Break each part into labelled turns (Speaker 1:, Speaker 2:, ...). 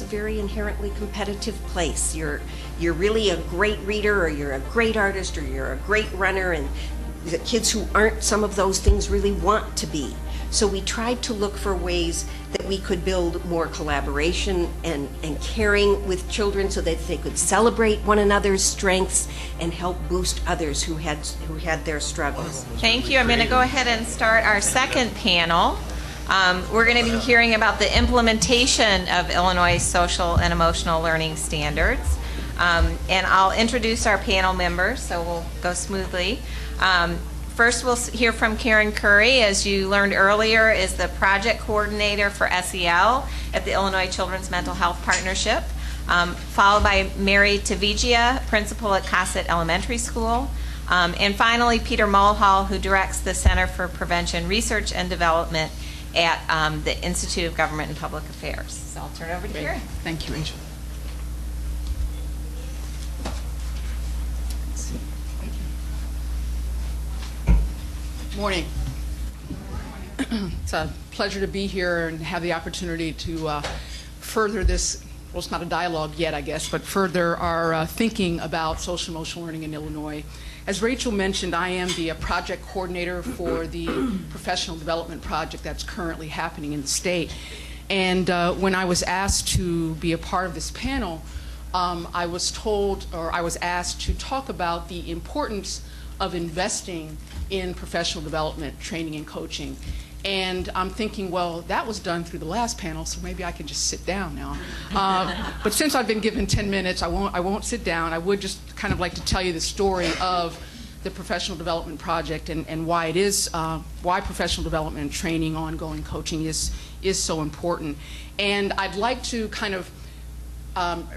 Speaker 1: a very inherently competitive place. You're really a great reader, or you're a great artist, or you're a great runner, and the kids who aren't some of those things really want to be. So we tried to look for ways that we could build more collaboration and caring with children so that they could celebrate one another's strengths and help boost others who had their struggles.
Speaker 2: Thank you. I'm going to go ahead and start our second panel. We're going to be hearing about the implementation of Illinois social and emotional learning standards. And I'll introduce our panel members, so we'll go smoothly. First, we'll hear from Karen Curry, as you learned earlier, is the project coordinator for SEL at the Illinois Children's Mental Health Partnership, followed by Mary Tavigia, principal at Cossett Elementary School, and finally Peter Mulhall, who directs the Center for Prevention Research and Development at the Institute of Government and Public Affairs. So I'll turn it over to Karen.
Speaker 3: Thank you, Rachel. Morning. It's a pleasure to be here and have the opportunity to further this, well, it's not a dialogue yet, I guess, but further our thinking about social emotional learning in Illinois. As Rachel mentioned, I am the project coordinator for the professional development project that's currently happening in the state. And when I was asked to be a part of this panel, I was asked to talk about the importance of investing in professional development, training, and coaching. And I'm thinking, well, that was done through the last panel, so maybe I can just sit down now. But since I've been given 10 minutes, I won't sit down. I would just kind of like to tell you the story of the professional development project and why it is, why professional development and training, ongoing coaching is so important. And I'd like to kind of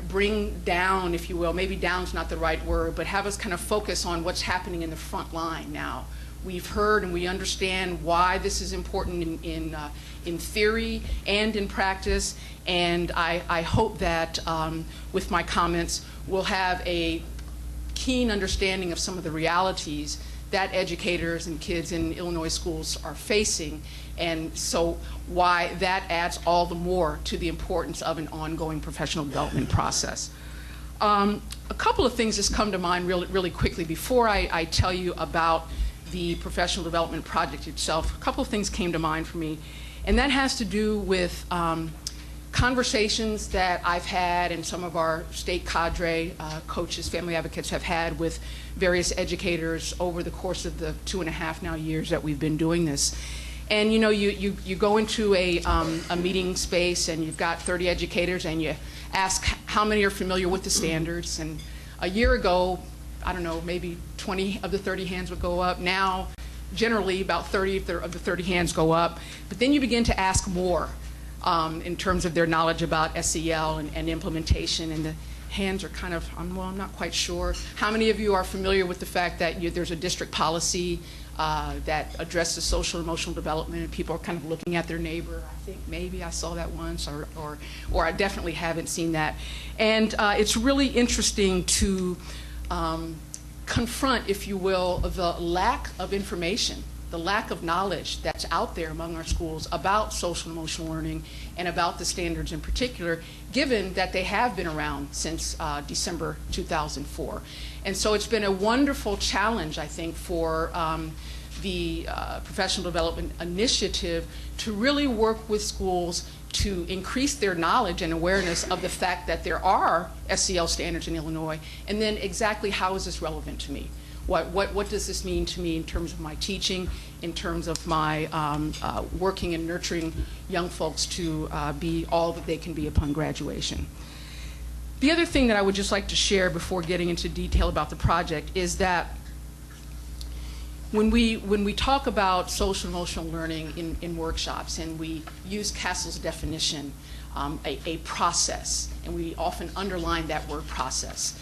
Speaker 3: bring down, if you will, maybe down's not the right word, but have us kind of focus on what's happening in the front line now. We've heard and we understand why this is important in theory and in practice, and I hope that with my comments we'll have a keen understanding of some of the realities that educators and kids in Illinois schools are facing, and so why that adds all the more to the importance of an ongoing professional development process. A couple of things just come to mind really quickly before I tell you about the professional development project itself. A couple of things came to mind for me, and that has to do with conversations that I've had and some of our state cadre, coaches, family advocates have had with various educators over the course of the 2.5 now years that we've been doing this. And you know, you go into a meeting space and you've got 30 educators and you ask how many are familiar with the standards. And a year ago, I don't know, maybe 20 of the 30 hands would go up. Now, generally about 30 of the 30 hands go up. But then you begin to ask more in terms of their knowledge about SEL and implementation, and the hands are kind of, well, I'm not quite sure. How many of you are familiar with the fact that there's a district policy that addresses social and emotional development, and people are kind of looking at their neighbor? I think maybe I saw that once, or I definitely haven't seen that. And it's really interesting to confront, if you will, the lack of information, the lack of knowledge that's out there among our schools about social and emotional learning and about the standards in particular, given that they have been around since December 2004. And so it's been a wonderful challenge, I think, for the Professional Development Initiative to really work with schools to increase their knowledge and awareness of the fact that there are SEL standards in Illinois, and then exactly how is this relevant to me? What does this mean to me in terms of my teaching, in terms of my working and nurturing young folks to be all that they can be upon graduation? The other thing that I would just like to share before getting into detail about the project is that when we talk about social emotional learning in workshops, and we use Castle's definition, a process, and we often underline that word process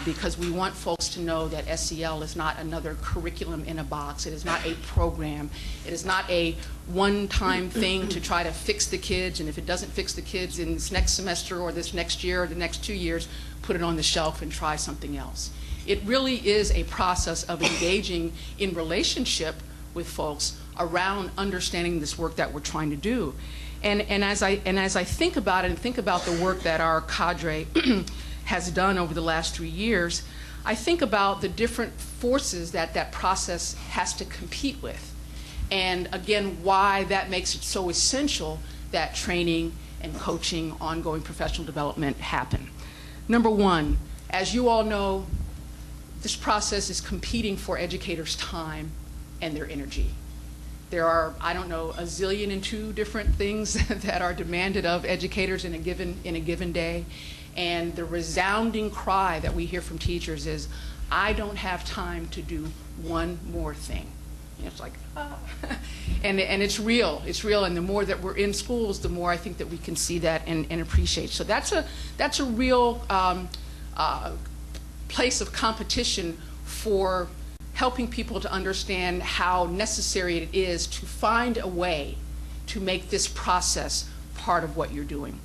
Speaker 3: because we want folks to know that SEL is not another curriculum in a box. It is not a program. It is not a one-time thing to try to fix the kids, and if it doesn't fix the kids in this next semester or this next year or the next 2 years, put it on the shelf and try something else. It really is a process of engaging in relationship with folks around understanding this work that we're trying to do. And as I think about it and think about the work that our cadre has done over the last 3 years, I think about the different forces that that process has to compete with. And again, why that makes it so essential that training and coaching, ongoing professional development happen. Number one, as you all know, this process is competing for educators' time and their energy. There are, I don't know, a zillion and two different things that are demanded of educators in a given day. And the resounding cry that we hear from teachers is, I don't have time to do one more thing. And it's like, ah. And it's real, and the more that we're in schools, the more I think that we can see that and appreciate. So that's a real place of competition for helping people to understand how necessary it is to find a way to make this process part of what you're doing.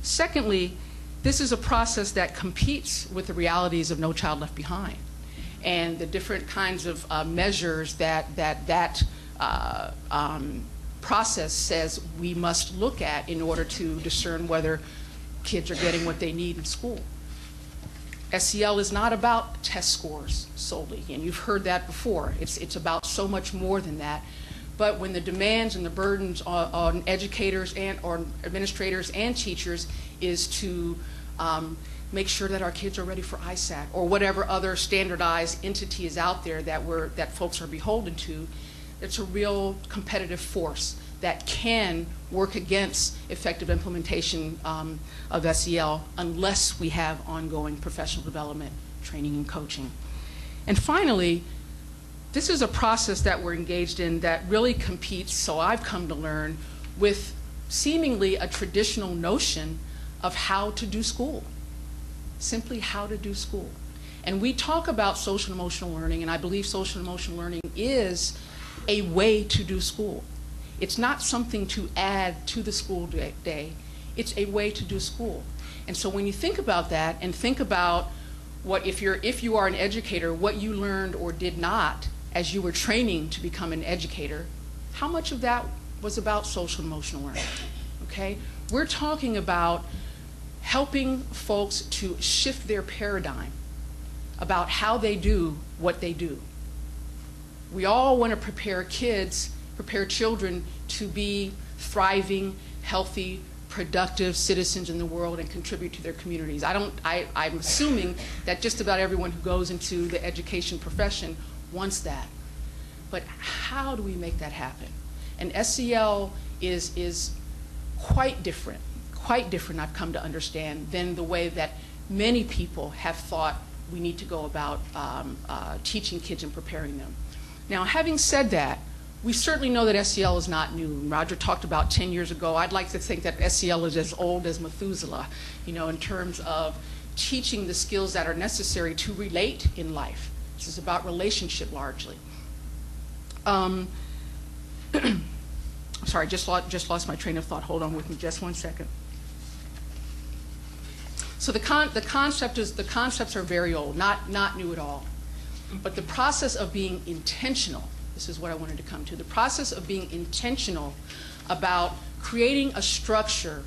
Speaker 3: Secondly, this is a process that competes with the realities of No Child Left Behind and the different kinds of measures that process says we must look at in order to discern whether kids are getting what they need in school. SEL is not about test scores solely, and you've heard that before. It's about so much more than that. But when the demands and the burdens on educators and or administrators and teachers is to make sure that our kids are ready for ISAC or whatever other standardized entity is out there that folks are beholden to, it's a real competitive force that can work against effective implementation of SEL unless we have ongoing professional development, training, and coaching. And finally, this is a process that we're engaged in that really competes, so I've come to learn, with seemingly a traditional notion of how to do school, simply how to do school. And we talk about social and emotional learning, and I believe social and emotional learning is a way to do school. It's not something to add to the school day. It's a way to do school. And so when you think about that and think about what, if you are an educator, what you learned or did not as you were training to become an educator, how much of that was about social and emotional learning? Okay? We're talking about helping folks to shift their paradigm about how they do what they do. We all want to prepare children to be thriving, healthy, productive citizens in the world and contribute to their communities. I'm assuming that just about everyone who goes into the education profession wants that. But how do we make that happen? And SEL is quite different, I've come to understand, than the way that many people have thought we need to go about teaching kids and preparing them. Now, having said that, we certainly know that SEL is not new. Roger talked about 10 years ago. I'd like to think that SEL is as old as Methuselah, in terms of teaching the skills that are necessary to relate in life. This is about relationship largely. Sorry, just lost my train of thought. Hold on with me just one second. So the concepts are very old, not new at all. But the process of being intentional, this is what I wanted to come to, the process of being intentional about creating a structure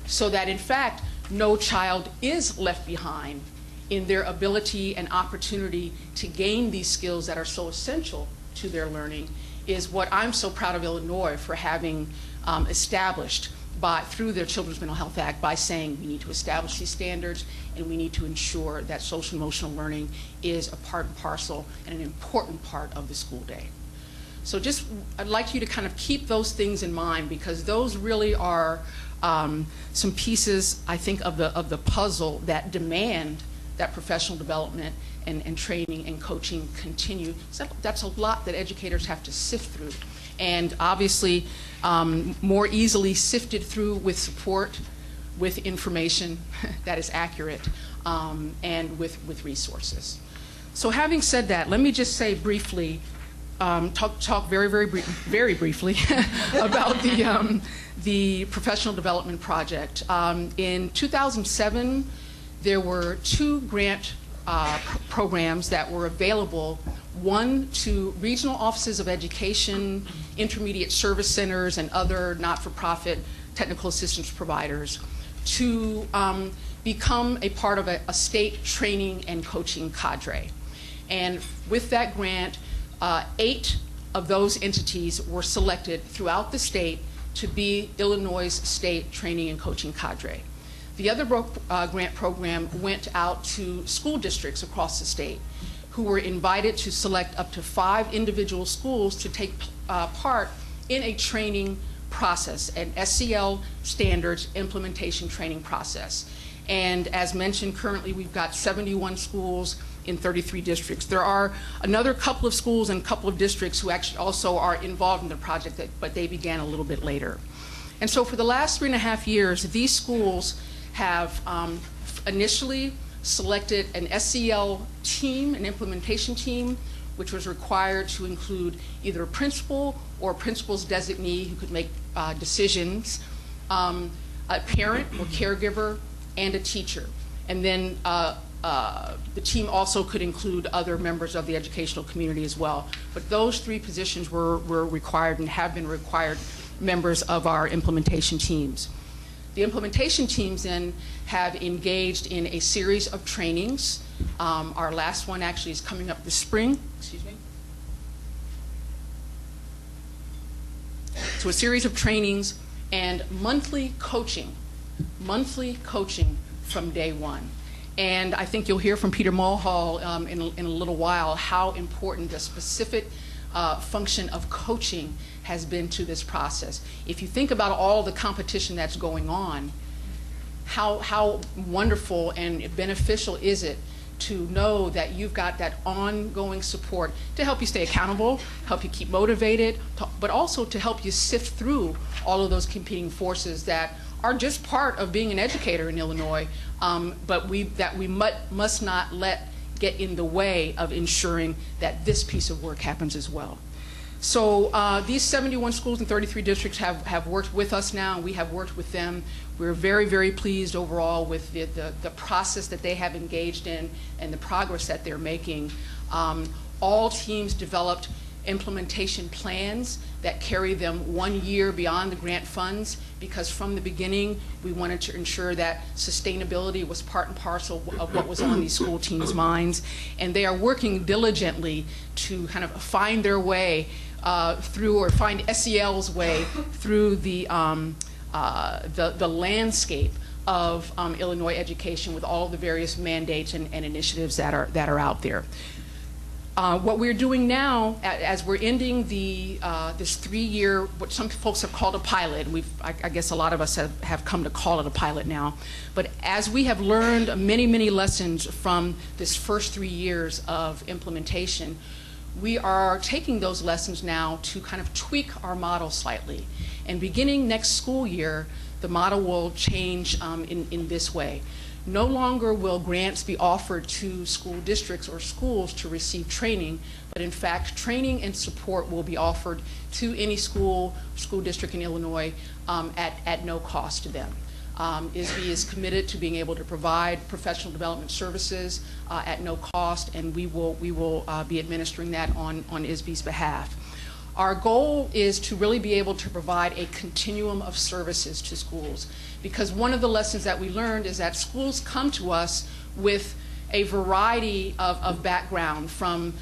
Speaker 3: so that in fact no child is left behind in their ability and opportunity to gain these skills that are so essential to their learning is what I'm so proud of Illinois for having established through their Children's Mental Health Act, by saying we need to establish these standards and we need to ensure that social emotional learning is a part and parcel and an important part of the school day. So I'd like you to kind of keep those things in mind, because those really are some pieces, I think, of the puzzle that demand that professional development and training and coaching continue. So that's a lot that educators have to sift through. And obviously, more easily sifted through with support, with information that is accurate, and with resources. So having said that, let me just say briefly, talk very briefly about the professional development project. In 2007, there were 2 grant programs that were available, one to regional offices of education, intermediate service centers, and other not-for-profit technical assistance providers to become a part of a state training and coaching cadre. And with that grant, 8 of those entities were selected throughout the state to be Illinois' state training and coaching cadre. The other grant program went out to school districts across the state who were invited to select up to 5 individual schools to take part in a training process, an SCL standards implementation training process. And as mentioned, currently we've got 71 schools in 33 districts. There are another couple of schools and a couple of districts who actually also are involved in the project, but they began a little bit later. And so for the last 3.5 years, these schools have initially selected an SCL team, an implementation team, which was required to include either a principal or a principal's designee who could make decisions, a parent or caregiver, and a teacher. And then the team also could include other members of the educational community as well. But those 3 positions were required and have been required members of our implementation teams. The implementation teams then have engaged in a series of trainings. Our last one actually is coming up this spring. Excuse me. So a series of trainings and monthly coaching from day one. And I think you'll hear from Peter Mulhall in a little while how important the specific function of coaching has been to this process. If you think about all the competition that's going on, how wonderful and beneficial is it to know that you've got that ongoing support to help you stay accountable, help you keep motivated, but also to help you sift through all of those competing forces that are just part of being an educator in Illinois, but we must not let get in the way of ensuring that this piece of work happens as well. So these 71 schools in 33 districts have worked with us now, and we have worked with them. We're very, very pleased overall with the process that they have engaged in and the progress that they're making. All teams developed implementation plans that carry them 1 year beyond the grant funds, because from the beginning we wanted to ensure that sustainability was part and parcel of what was on these school teams' minds. And they are working diligently to kind of find their way through, or find SEL's way through the landscape of Illinois education with all the various mandates and initiatives that are out there. What we're doing now, as we're ending this 3-year, what some folks have called a pilot, I guess a lot of us have come to call it a pilot now, but as we have learned many, many lessons from this first 3 years of implementation, we are taking those lessons now to kind of tweak our model slightly. And beginning next school year, the model will change in this way. No longer will grants be offered to school districts or schools to receive training, but in fact, training and support will be offered to any school district in Illinois at no cost to them. ISB is committed to being able to provide professional development services at no cost, and we will be administering that on ISB's behalf. Our goal is to really be able to provide a continuum of services to schools, because one of the lessons that we learned is that schools come to us with a variety of background, from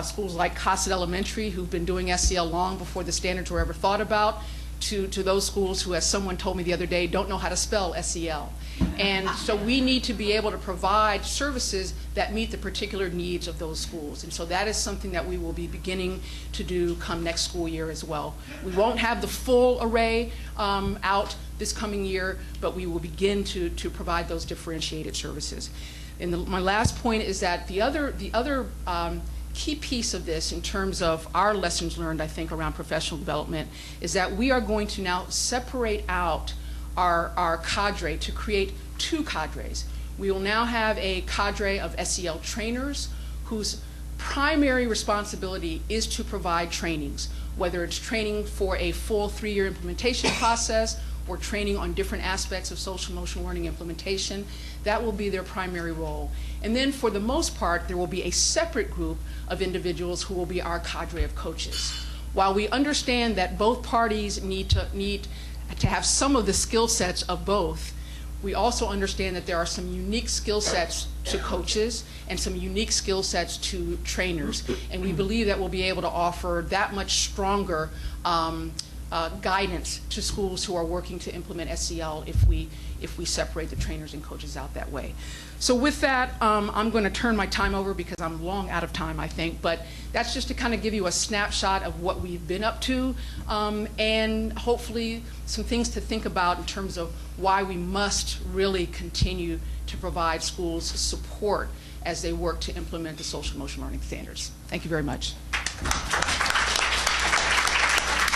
Speaker 3: schools like Cossett Elementary, who've been doing SEL long before the standards were ever thought about, to those schools who, as someone told me the other day, don't know how to spell SEL. And so we need to be able to provide services that meet the particular needs of those schools. And so that is something that we will be beginning to do come next school year as well. We won't have the full array out this coming year, but we will begin to provide those differentiated services. And my last point is that the other key piece of this, in terms of our lessons learned, I think, around professional development, is that we are going to now separate out our cadre to create 2 cadres. We will now have a cadre of SEL trainers whose primary responsibility is to provide trainings, whether it's training for a full 3-year implementation process or training on different aspects of social emotional learning implementation. That will be their primary role. And then for the most part, there will be a separate group of individuals who will be our cadre of coaches. While we understand that both parties need to have some of the skill sets of both. We also understand that there are some unique skill sets to coaches and some unique skill sets to trainers, and we believe that we'll be able to offer that much stronger guidance to schools who are working to implement SEL if we separate the trainers and coaches out that way. So with that, I'm going to turn my time over because I'm long out of time, I think, but that's just to kind of give you a snapshot of what we've been up to, and hopefully some things to think about in terms of why we must really continue to provide schools support as they work to implement the social emotional learning standards. Thank you very much.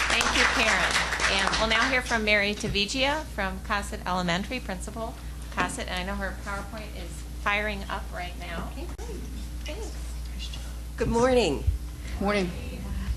Speaker 2: Thank you, Karen. And we'll now hear from Mary Tavigia from Cossett Elementary, Principal Cossett, and I know her PowerPoint is firing up right now. Okay, thanks.
Speaker 1: Good morning.
Speaker 3: Morning.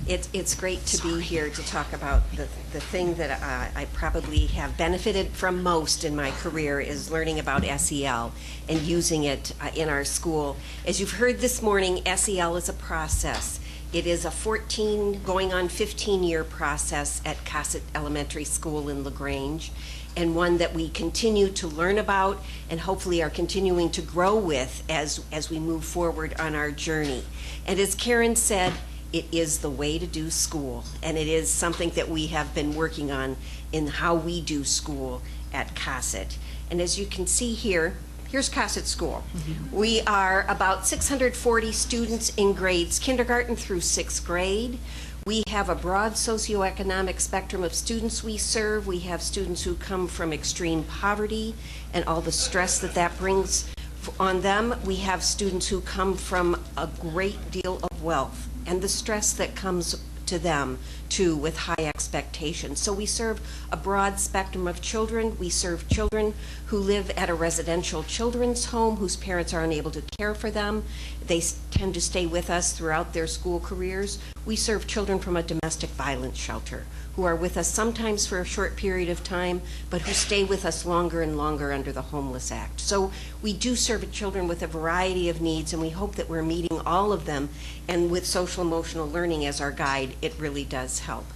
Speaker 1: It's great to be here to talk about the thing that I probably have benefited from most in my career is learning about SEL and using it in our school. As you've heard this morning, SEL is a process. It is a 14 going on 15-year process at Cossett Elementary School in LaGrange, and one that we continue to learn about and hopefully are continuing to grow with as we move forward on our journey. And as Karen said, it is the way to do school, and it is something that we have been working on in how we do school at Cossett. And as you can see here, here's Cossett School. Mm-hmm. We are about 640 students in grades kindergarten through 6th grade. We have a broad socioeconomic spectrum of students we serve. We have students who come from extreme poverty and all the stress that brings on them. We have students who come from a great deal of wealth and the stress that comes to them too with high expectations. So we serve a broad spectrum of children. We serve children who live at a residential children's home whose parents are unable to care for them. They tend to stay with us throughout their school careers. We serve children from a domestic violence shelter who are with us sometimes for a short period of time, but who stay with us longer and longer under the Homeless Act. So we do serve children with a variety of needs, and we hope that we're meeting all of them. And with social emotional learning as our guide, it really does help.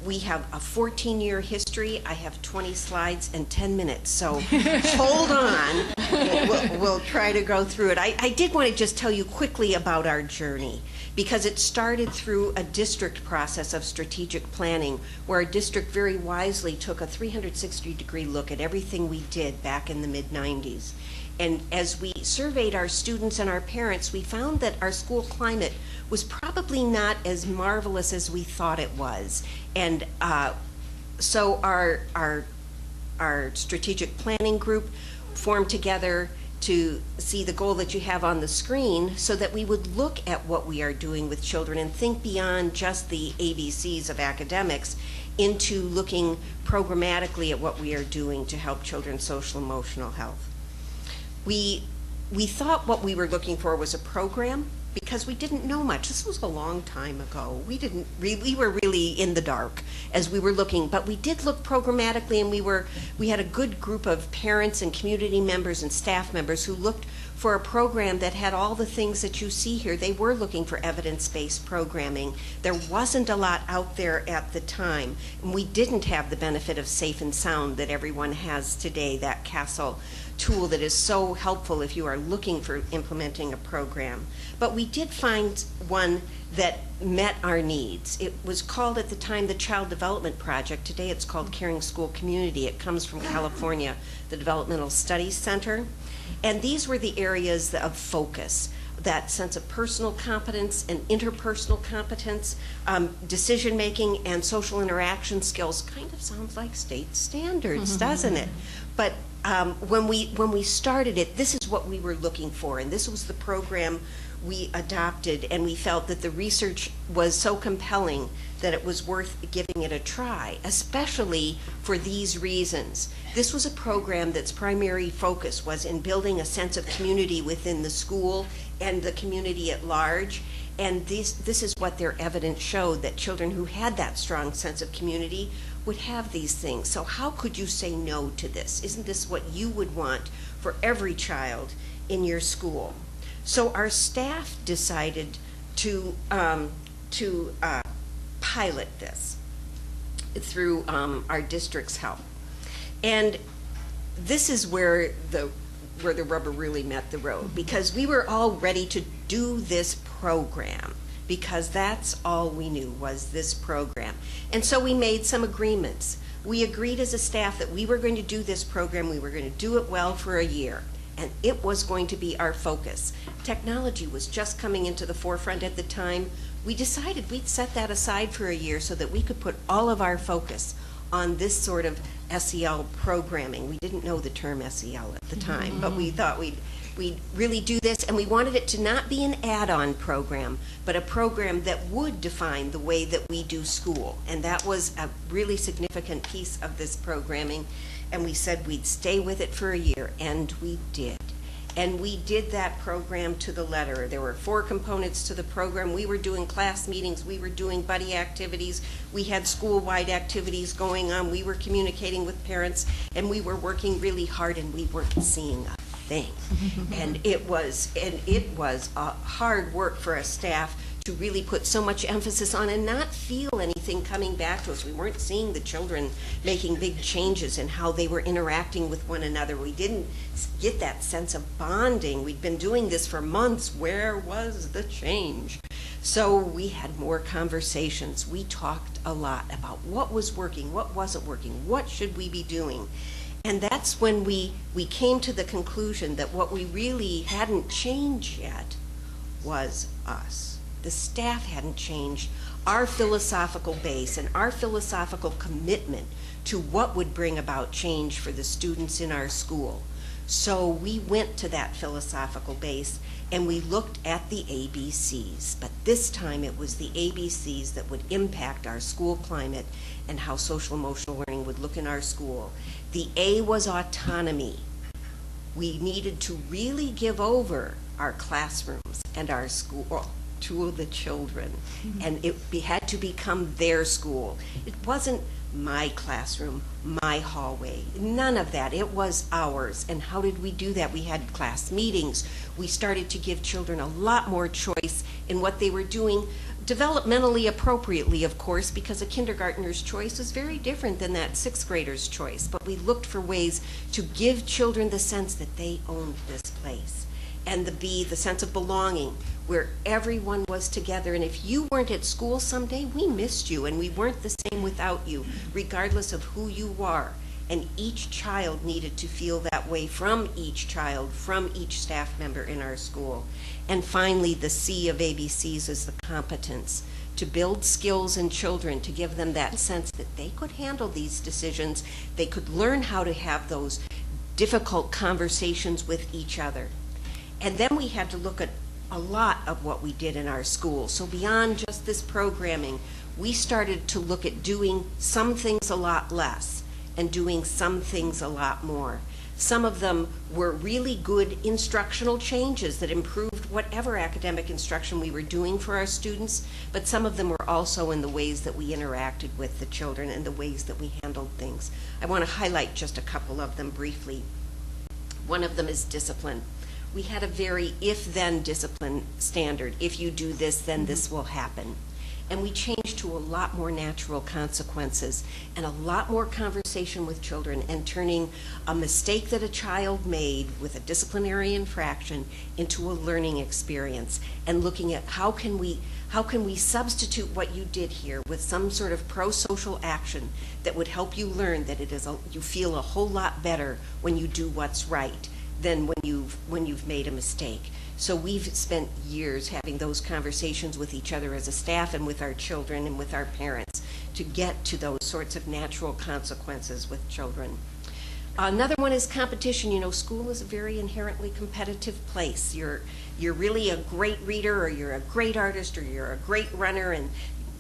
Speaker 1: We have a 14-year history. I have 20 slides and 10 minutes, so hold on. We'll try to go through it. I did want to just tell you quickly about our journey, because it started through a district process of strategic planning, where our district very wisely took a 360-degree look at everything we did back in the mid-90s. And as we surveyed our students and our parents, we found that our school climate was probably not as marvelous as we thought it was. And so our strategic planning group formed together to see the goal that you have on the screen, so that we would look at what we are doing with children and think beyond just the ABCs of academics into looking programmatically at what we are doing to help children's social emotional health. We thought what we were looking for was a program, because we didn't know much. This was a long time ago. We were really in the dark as we were looking, but we did look programmatically, and we had a good group of parents and community members and staff members who looked for a program that had all the things that you see here. They were looking for evidence-based programming. There wasn't a lot out there at the time, and we didn't have the benefit of Safe and Sound that everyone has today, that CASEL tool that is so helpful if you are looking for implementing a program. But we did find one that met our needs. It was called at the time the Child Development Project. Today it's called Caring School Community. It comes from California, the Developmental Studies Center. And these were the areas of focus: that sense of personal competence and interpersonal competence, decision-making and social interaction skills. Kind of sounds like state standards, doesn't it? But when we started it, this is what we were looking for, and this was the program we adopted, and we felt that the research was so compelling that it was worth giving it a try, especially for these reasons. This was a program that's primary focus was in building a sense of community within the school and the community at large. And this is what their evidence showed, that children who had that strong sense of community would have these things. So how could you say no to this? Isn't this what you would want for every child in your school? So our staff decided to pilot this. through our district's help. And this is where the rubber really met the road, because we were all ready to do this program, because that's all we knew was this program. And so we made some agreements. We agreed as a staff that we were going to do this program, we were going to do it well for a year, and it was going to be our focus. Technology was just coming into the forefront at the time. We decided we'd set that aside for a year so that we could put all of our focus on this sort of SEL programming. We didn't know the term SEL at the time, but we thought we'd really do this, and we wanted it to not be an add-on program, but a program that would define the way that we do school. And that was a really significant piece of this programming, and we said we'd stay with it for a year, and we did. And we did that program to the letter. There were 4 components to the program. We were doing class meetings, we were doing buddy activities, we had school-wide activities going on, we were communicating with parents, and we were working really hard, and we weren't seeing a thing. And it was hard work for a staff to really put so much emphasis on and not feel anything coming back to us. We weren't seeing the children making big changes in how they were interacting with one another. We didn't get that sense of bonding. We'd been doing this for months. Where was the change? So we had more conversations. We talked a lot about what was working, what wasn't working, what should we be doing. And that's when we came to the conclusion that what we really hadn't changed yet was us. The staff hadn't changed our philosophical base and our philosophical commitment to what would bring about change for the students in our school. So we went to that philosophical base and we looked at the ABCs, but this time it was the ABCs that would impact our school climate and how social emotional learning would look in our school. The A was autonomy. We needed to really give over our classrooms and our school to the children, and it had to become their school. It wasn't my classroom, my hallway, none of that. It was ours. And how did we do that? We had class meetings. We started to give children a lot more choice in what they were doing, developmentally appropriately, of course, because a kindergartner's choice is very different than that 6th grader's choice. But we looked for ways to give children the sense that they owned this place. And the B, the sense of belonging, where everyone was together. And if you weren't at school someday, we missed you, and we weren't the same without you, regardless of who you are. And each child needed to feel that way from each child, from each staff member in our school. And finally, the C of ABCs is the competence, to build skills in children, to give them that sense that they could handle these decisions, they could learn how to have those difficult conversations with each other. And then we had to look at a lot of what we did in our school. So beyond just this programming, we started to look at doing some things a lot less and doing some things a lot more. Some of them were really good instructional changes that improved whatever academic instruction we were doing for our students, but some of them were also in the ways that we interacted with the children and the ways that we handled things. I want to highlight just a couple of them briefly. One of them is discipline. We had a very if-then discipline standard. If you do this, then this will happen. And we changed to a lot more natural consequences and a lot more conversation with children, and turning a mistake that a child made with a disciplinary infraction into a learning experience, and looking at how can we substitute what you did here with some sort of pro-social action that would help you learn that you feel a whole lot better when you do what's right than when you've made a mistake. So we've spent years having those conversations with each other as a staff and with our children and with our parents to get to those sorts of natural consequences with children. Another one is competition. You know, school is a very inherently competitive place. You're really a great reader, or you're a great artist, or you're a great runner, and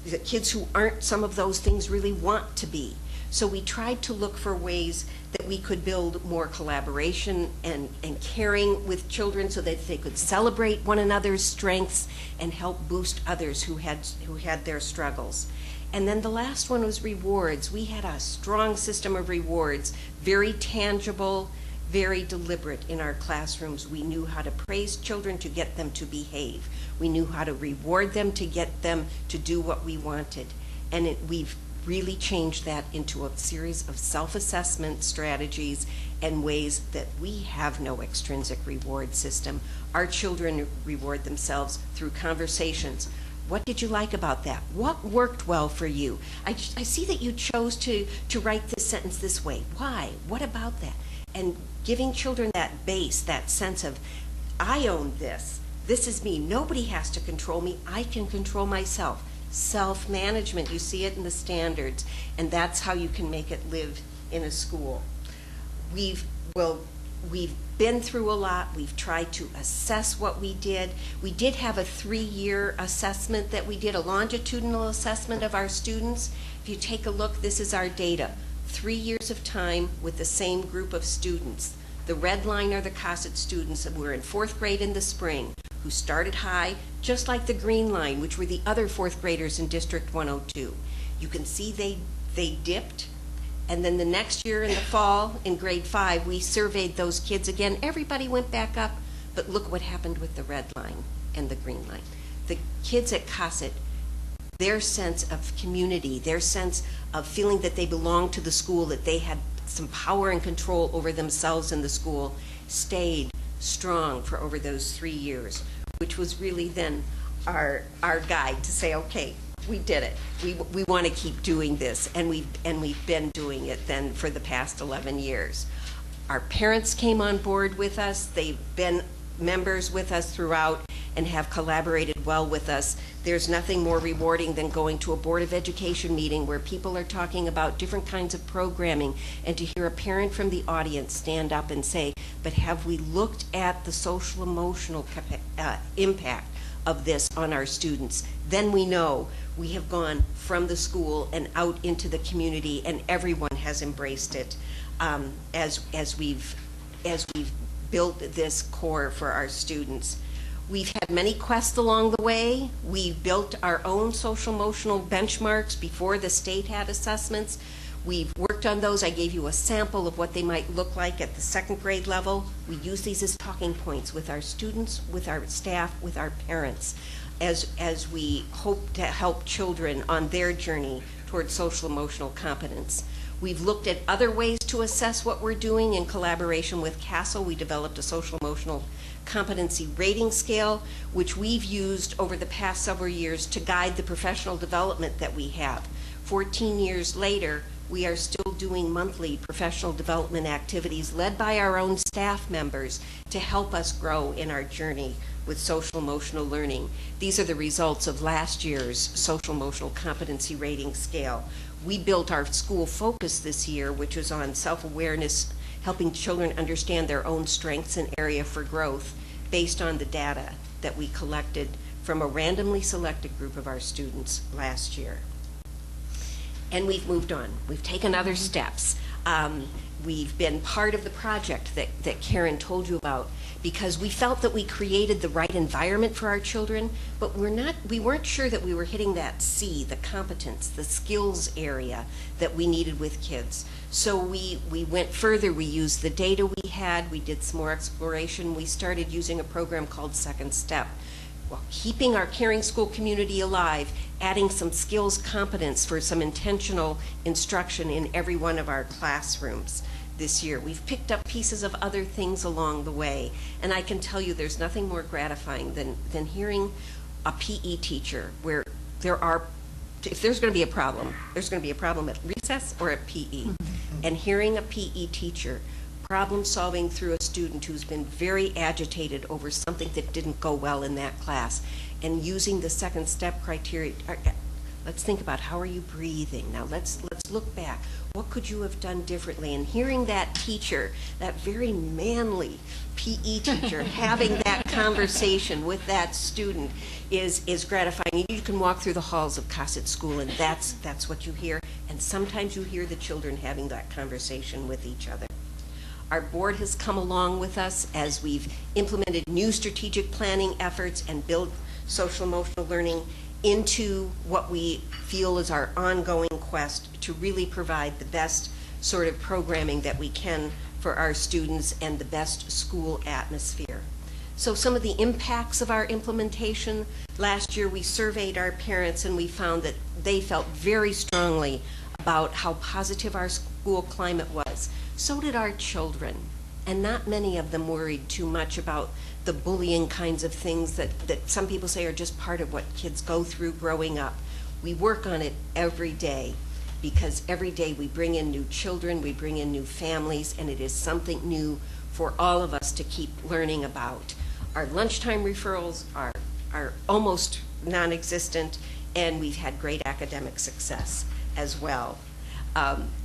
Speaker 1: the kids who aren't some of those things really want to be. So we tried to look for ways that we could build more collaboration and caring with children so that they could celebrate one another's strengths and help boost others who had their struggles. And then the last one was rewards. We had a strong system of rewards, very tangible, very deliberate in our classrooms. We knew how to praise children to get them to behave. We knew how to reward them to get them to do what we wanted. And we've really changed that into a series of self-assessment strategies and ways that we have no extrinsic reward system. Our children reward themselves through conversations. What did you like about that? What worked well for you? I see that you chose to write this sentence this way. Why? What about that? And giving children that base, that sense of, I own this. This is me. Nobody has to control me. I can control myself. Self-management, you see it in the standards, and that's how you can make it live in a school. We've been through a lot. We've tried to assess what we did. We did have a 3-year assessment that we did, a longitudinal assessment of our students. If you take a look, this is our data. 3 years of time with the same group of students. The red line are the COSIT students that were in 4th grade in the spring, who started high, just like the green line, which were the other 4th graders in District 102. You can see they dipped, and then the next year in the fall, in grade 5, we surveyed those kids again. Everybody went back up, but look what happened with the red line and the green line. The kids at COSIT, their sense of community, their sense of feeling that they belonged to the school, that they had some power and control over themselves in the school, stayed strong for over those 3 years, which was really then our guide to say, okay, we did it. We want to keep doing this, and we've been doing it then for the past 11 years. Our parents came on board with us. They've been members with us throughout and have collaborated well with us. There's nothing more rewarding than going to a Board of Education meeting where people are talking about different kinds of programming, and to hear a parent from the audience stand up and say, but have we looked at the social emotional impact of this on our students? Then we know we have gone from the school and out into the community, and everyone has embraced it as we've built this core for our students. We've had many quests along the way. We built our own social emotional benchmarks before the state had assessments. We've worked on those. I gave you a sample of what they might look like at the 2nd grade level. We use these as talking points with our students, with our staff, with our parents, as we hope to help children on their journey towards social emotional competence. We've looked at other ways to assess what we're doing. In collaboration with CASEL, we developed a social emotional competency rating scale, which we've used over the past several years to guide the professional development that we have. 14 years later, we are still doing monthly professional development activities led by our own staff members to help us grow in our journey with social emotional learning. These are the results of last year's social emotional competency rating scale. We built our school focus this year, which was on self-awareness, helping children understand their own strengths and area for growth based on the data that we collected from a randomly selected group of our students last year. And we've moved on. We've taken other steps. We've been part of the project that Karen told you about, because we felt that we created the right environment for our children, but we weren't sure that we were hitting that C, the competence, the skills area that we needed with kids. So we went further. We used the data we had. We did some more exploration. We started using a program called Second Step, while keeping our caring school community alive, adding some skills competence for some intentional instruction in every one of our classrooms this year. We've picked up pieces of other things along the way, and I can tell you there's nothing more gratifying than hearing a PE teacher where if there's going to be a problem, there's going to be a problem at recess or at PE. And hearing a PE teacher problem solving through a student who's been very agitated over something that didn't go well in that class, and using the Second Step criteria. Let's think about, how are you breathing? Now let's look back. What could you have done differently? And hearing that teacher, that very manly PE teacher, having that conversation with that student is gratifying. You can walk through the halls of COSIT School, and that's what you hear. And sometimes you hear the children having that conversation with each other. Our board has come along with us as we've implemented new strategic planning efforts and built social emotional learning into what we feel is our ongoing quest to really provide the best sort of programming that we can for our students and the best school atmosphere. So some of the impacts of our implementation: last year we surveyed our parents, and we found that they felt very strongly about how positive our school climate was. So did our children. And not many of them worried too much about the bullying kinds of things that some people say are just part of what kids go through growing up. We work on it every day, because every day we bring in new children, we bring in new families, and it is something new for all of us to keep learning about. Our lunchtime referrals are almost non-existent, and we've had great academic success as well.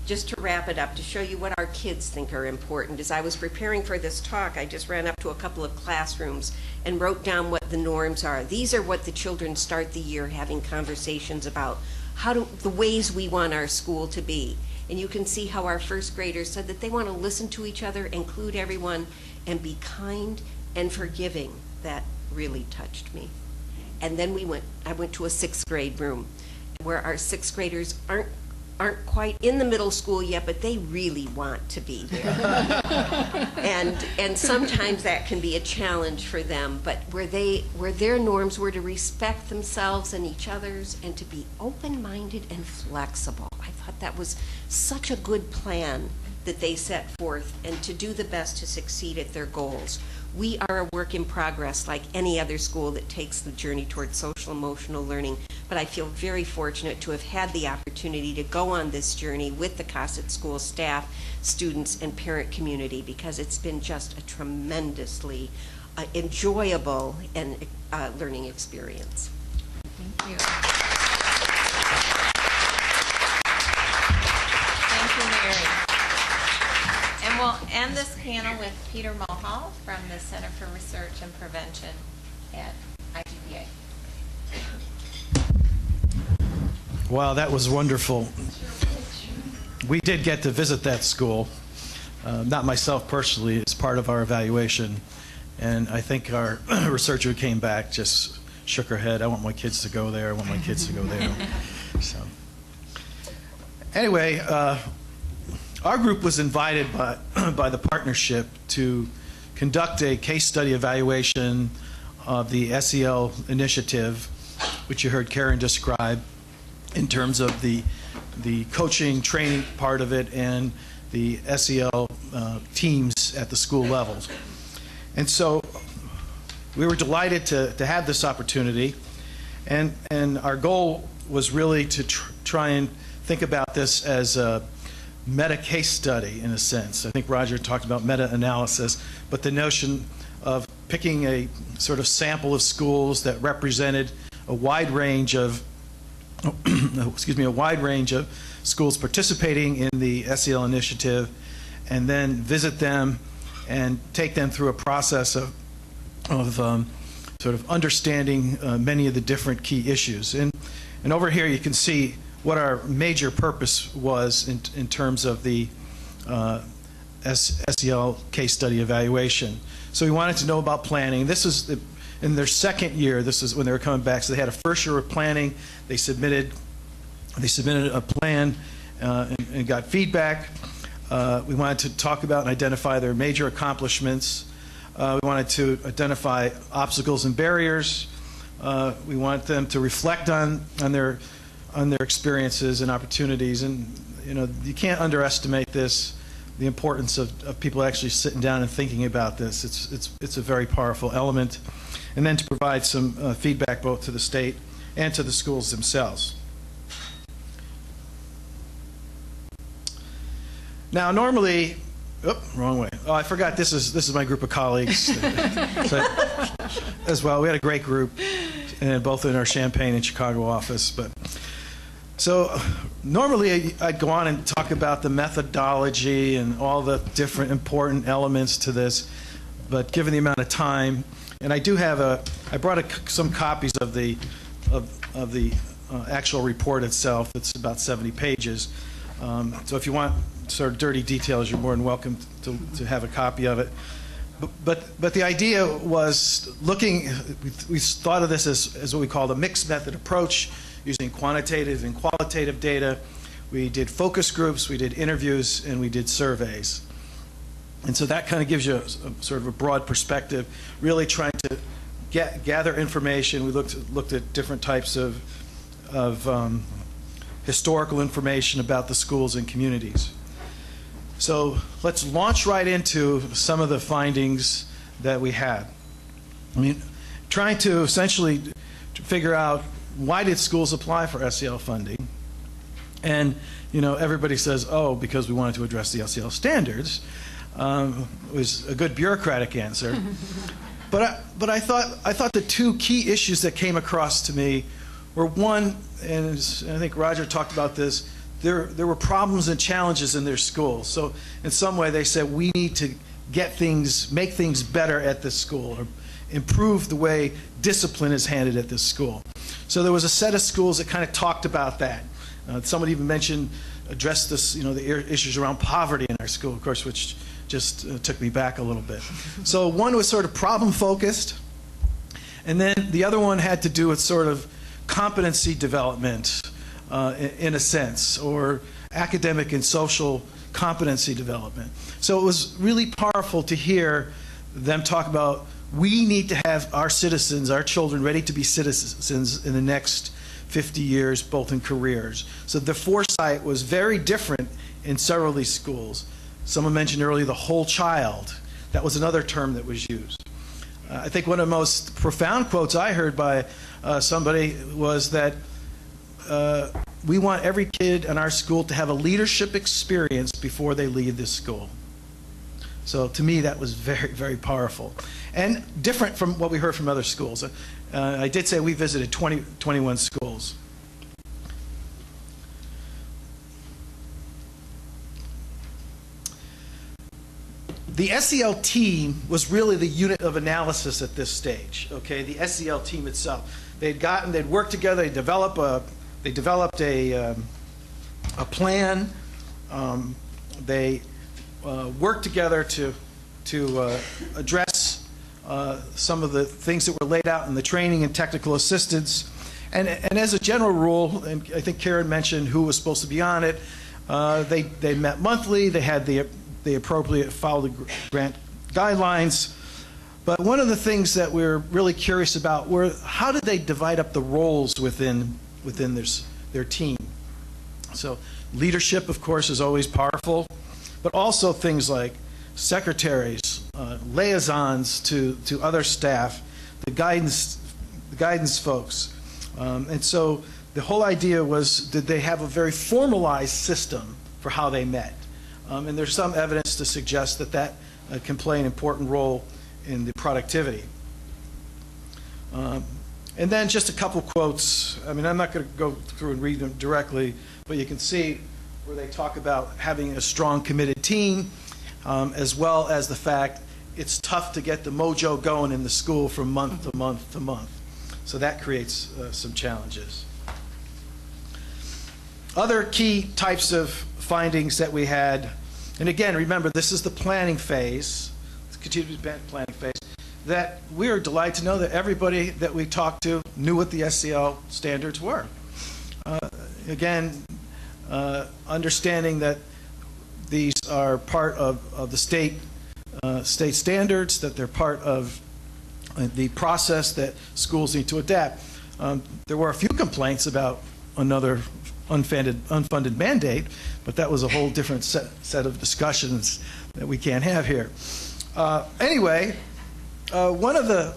Speaker 1: Just to wrap it up, to show you what our kids think are important, as I was preparing for this talk, I just ran up to a couple of classrooms and wrote down what the norms are. These are what the children start the year having conversations about, the ways we want our school to be. And you can see how our first graders said that they want to listen to each other, include everyone, and be kind and forgiving. That really touched me. And then I went to a sixth grade room where our sixth graders aren't quite in the middle school yet, but they really want to be there. and sometimes that can be a challenge for them, but where their norms were to respect themselves and each other's and to be open-minded and flexible. I thought that was such a good plan that they set forth, and to do the best to succeed at their goals. We are a work in progress like any other school that takes the journey towards social emotional learning, but I feel very fortunate to have had the opportunity to go on this journey with the Cosset School staff, students, and parent community, because it's been just a tremendously enjoyable and learning experience.
Speaker 2: Thank you. Thank you, Mary. And we'll end this panel with Peter Mulhall from the Center for Research and Prevention at IGBA.
Speaker 4: Wow, that was wonderful. We did get to visit that school, not myself personally, as part of our evaluation. And I think our researcher who came back just shook her head. I want my kids to go there. I want my kids to go there. So, anyway, our group was invited by the partnership to conduct a case study evaluation of the SEL initiative, which you heard Karen describe, in terms of the coaching, training part of it, and the SEL teams at the school levels. And so we were delighted to have this opportunity, and our goal was really to try and think about this as a meta case study, in a sense. I think Roger talked about meta-analysis, but the notion of picking a sort of sample of schools that represented a wide range of schools participating in the SEL initiative, and then visit them and take them through a process of sort of understanding many of the different key issues. And over here you can see what our major purpose was in terms of the SEL case study evaluation. So we wanted to know about planning. This is in their second year. This is when they were coming back. So they had a first year of planning. They submitted a plan and got feedback. We wanted to talk about and identify their major accomplishments. We wanted to identify obstacles and barriers. We wanted them to reflect on their experiences and opportunities. And you can't underestimate this, the importance of people actually sitting down and thinking about this. It's a very powerful element. And then to provide some feedback both to the state and to the schools themselves. Now, normally, wrong way. Oh, I forgot. This is my group of colleagues as well. We had a great group, and both in our Champaign and Chicago office. So normally I'd go on and talk about the methodology and all the different important elements to this, but given the amount of time, and I do have I brought some copies of the actual report itself. It's about 70 pages. So if you want sort of dirty details, you're more than welcome to have a copy of it. But the idea was we thought of this as what we called a mixed method approach, using quantitative and qualitative data. We did focus groups, we did interviews, and we did surveys. And so that kind of gives you a sort of a broad perspective, really trying to gather information. We looked at different types of historical information about the schools and communities. So let's launch right into some of the findings that we had. I mean, trying to essentially figure out why did schools apply for SEL funding? And, you know, everybody says, oh, because we wanted to address the SEL standards. It was a good bureaucratic answer. But I thought the two key issues that came across to me were, one, and I think Roger talked about this, there were problems and challenges in their schools. So in some way they said we need to make things better at this school, or improve the way discipline is handled at this school. So there was a set of schools that kind of talked about that. Someone even addressed this, you know, the issues around poverty in our school, of course, which just took me back a little bit. So one was sort of problem focused, and then the other one had to do with sort of competency development, in a sense, or academic and social competency development. So it was really powerful to hear them talk about, we need to have our citizens, our children, ready to be citizens in the next 50 years, both in careers. So the foresight was very different in several of these schools. Someone mentioned earlier the whole child. That was another term that was used. I think one of the most profound quotes I heard by somebody was that we want every kid in our school to have a leadership experience before they leave this school. So to me, that was very, very powerful. And different from what we heard from other schools. I did say we visited 21 schools. The SEL team was really the unit of analysis at this stage, okay? The SEL team itself. They'd worked together, they developed a plan. They worked together to address some of the things that were laid out in the training and technical assistance. And as a general rule, and I think Karen mentioned who was supposed to be on it, they met monthly, they had the appropriate follow the grant guidelines. But one of the things that we're really curious about were how did they divide up the roles within their team. So leadership, of course, is always powerful, but also things like secretaries, liaisons to other staff, the guidance folks. And so the whole idea was, did they have a very formalized system for how they met? And there's some evidence to suggest that can play an important role in the productivity. And then just a couple quotes. I mean, I'm not going to go through and read them directly, but you can see where they talk about having a strong, committed team, as well as the fact it's tough to get the mojo going in the school from month to month to month. So that creates some challenges. Other key types of findings that we had, and again, remember, this is the planning phase, the continuous planning phase, that we are delighted to know that everybody that we talked to knew what the SEL standards were. Again, understanding that these are part of the state standards, that they're part of the process that schools need to adapt. There were a few complaints about another unfunded mandate, but that was a whole different set of discussions that we can't have here. Anyway, one of the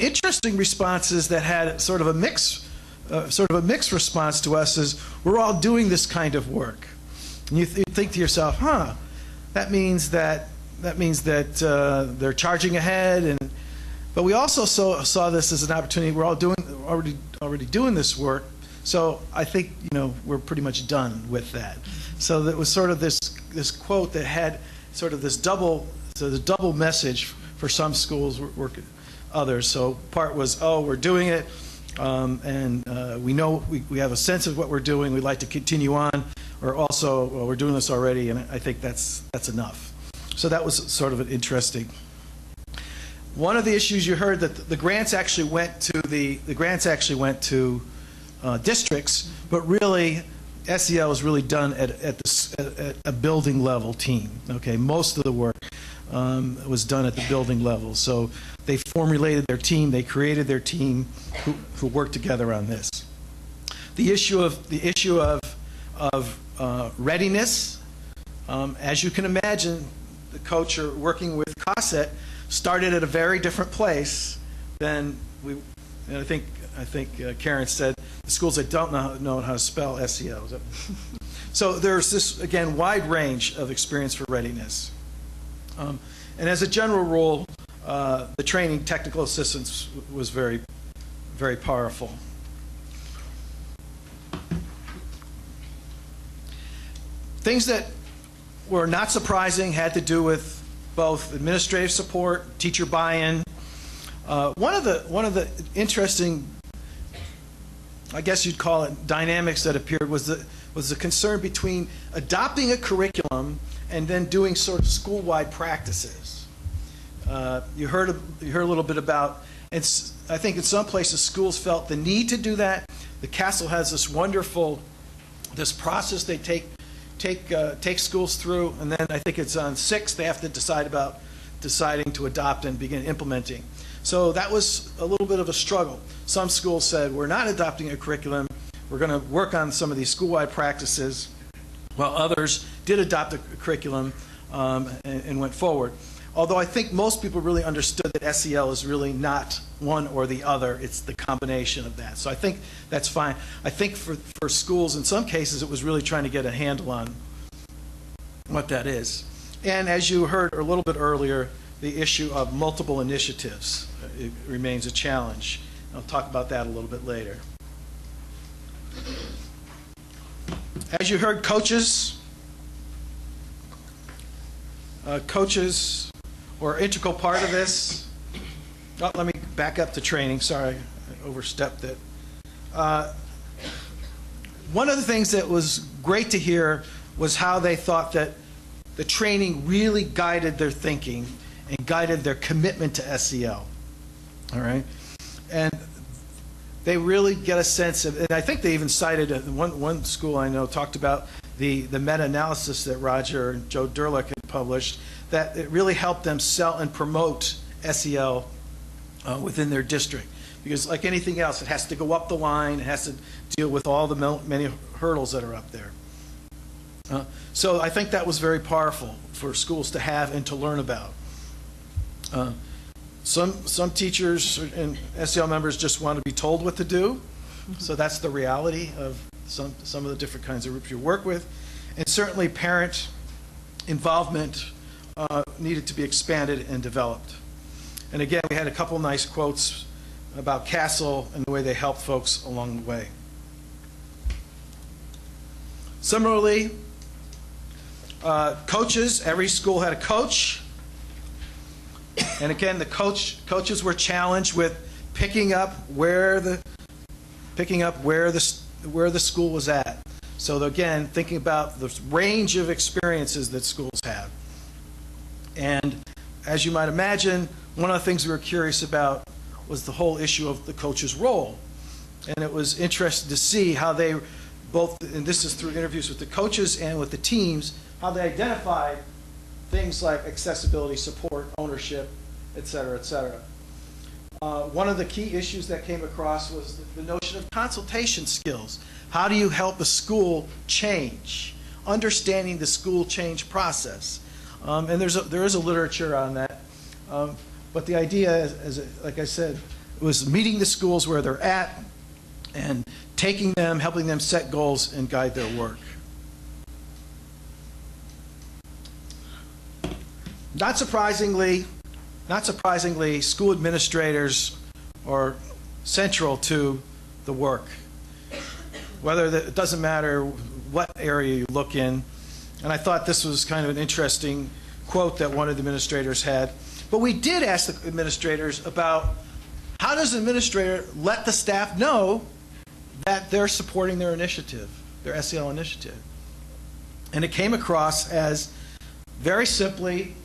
Speaker 4: interesting responses that had sort of a mixed response to us is, we're all doing this kind of work. And you think to yourself, huh, that means that they're charging ahead, but we also saw this as an opportunity. We're all already doing this work, so I think we're pretty much done with that. So that was sort of this quote that had sort of this double message for some schools, others. So part was, oh, we're doing it, and we know we have a sense of what we're doing. We'd like to continue on, or also, well, we're doing this already, and I think that's enough. So that was sort of an interesting. One of the issues you heard, that the grants actually went to districts, but really SEL is really done at a building level team. Okay, most of the work was done at the building level. So they formulated their team, they created their team who worked together on this. The issue of readiness, as you can imagine, the coach working with COSET started at a very different place than we. And I think Karen said the schools that don't know how to spell SEL. So there's this, again, wide range of experience for readiness. And as a general rule, the training technical assistance was very, very powerful. Things that were not surprising had to do with both administrative support, teacher buy-in. One of the interesting, I guess you'd call it, dynamics that appeared was the concern between adopting a curriculum and then doing sort of school-wide practices. You heard a little bit about, and I think in some places schools felt the need to do that. The Castle has this wonderful, this process they take schools through, and then I think it's on 6 they have to deciding to adopt and begin implementing. So that was a little bit of a struggle. Some schools said, we're not adopting a curriculum, we're going to work on some of these school-wide practices, while others did adopt a curriculum and went forward. Although I think most people really understood that SEL is really not one or the other, it's the combination of that. So I think that's fine. I think for schools, in some cases, it was really trying to get a handle on what that is. And as you heard a little bit earlier, the issue of multiple initiatives it remains a challenge. I'll talk about that a little bit later. As you heard, coaches were an integral part of this. Oh, let me back up to training. Sorry, I overstepped it. One of the things that was great to hear was how they thought that the training really guided their thinking and guided their commitment to SEL. All right? And they really get a sense of, and I think they even cited, one school I know talked about the meta-analysis that Roger and Joe Durlick had published, that it really helped them sell and promote SEL within their district. Because like anything else, it has to go up the line, it has to deal with all the many hurdles that are up there. So I think that was very powerful for schools to have and to learn about. Some teachers and SEL members just want to be told what to do. So that's the reality of some of the different kinds of groups you work with. And certainly parent involvement needed to be expanded and developed. And again, we had a couple nice quotes about Castle and the way they helped folks along the way. Similarly, coaches, every school had a coach. And again, the coaches were challenged with picking up where the school was at. So again, thinking about the range of experiences that schools have. And as you might imagine, one of the things we were curious about was the whole issue of the coach's role. And it was interesting to see how they both, and this is through interviews with the coaches and with the teams, how they identified things like accessibility, support, ownership, et cetera, et cetera. One of the key issues that came across was the notion of consultation skills. How do you help a school change? Understanding the school change process. And there is a literature on that. But the idea, like I said, was meeting the schools where they're at and taking them, helping them set goals and guide their work. Not surprisingly, school administrators are central to the work. It doesn't matter what area you look in. And I thought this was kind of an interesting quote that one of the administrators had. But we did ask the administrators about how does the administrator let the staff know that they're supporting their initiative, their SEL initiative. And it came across as very simply,